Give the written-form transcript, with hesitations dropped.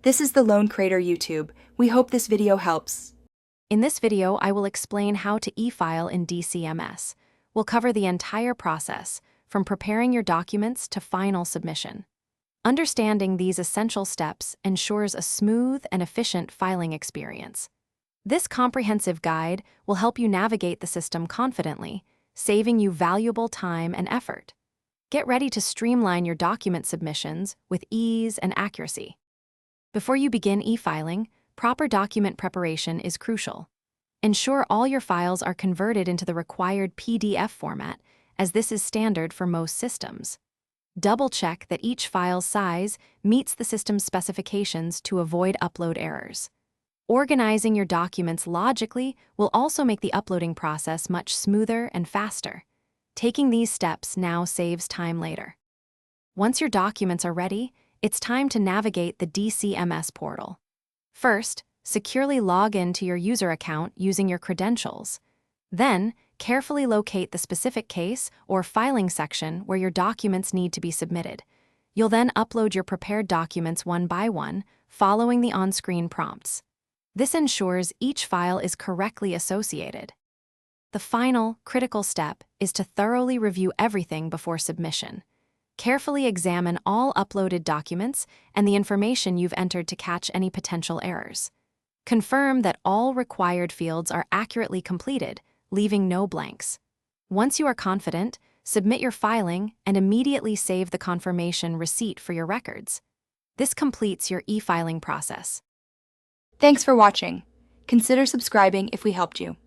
This is the Lone Crater YouTube. We hope this video helps. In this video, I will explain how to e-file in DCMS. We'll cover the entire process, from preparing your documents to final submission. Understanding these essential steps ensures a smooth and efficient filing experience. This comprehensive guide will help you navigate the system confidently, saving you valuable time and effort. Get ready to streamline your document submissions with ease and accuracy. Before you begin e-filing, proper document preparation is crucial. Ensure all your files are converted into the required PDF format, as this is standard for most systems. Double-check that each file's size meets the system's specifications to avoid upload errors. Organizing your documents logically will also make the uploading process much smoother and faster. Taking these steps now saves time later. Once your documents are ready, it's time to navigate the DCMS portal. First, securely log in to your user account using your credentials. Then, carefully locate the specific case or filing section where your documents need to be submitted. You'll then upload your prepared documents one by one, following the on-screen prompts. This ensures each file is correctly associated. The final, critical step is to thoroughly review everything before submission. Carefully examine all uploaded documents and the information you've entered to catch any potential errors. Confirm that all required fields are accurately completed, leaving no blanks. Once you are confident, submit your filing and immediately save the confirmation receipt for your records. This completes your e-filing process. Thanks for watching. Consider subscribing if we helped you.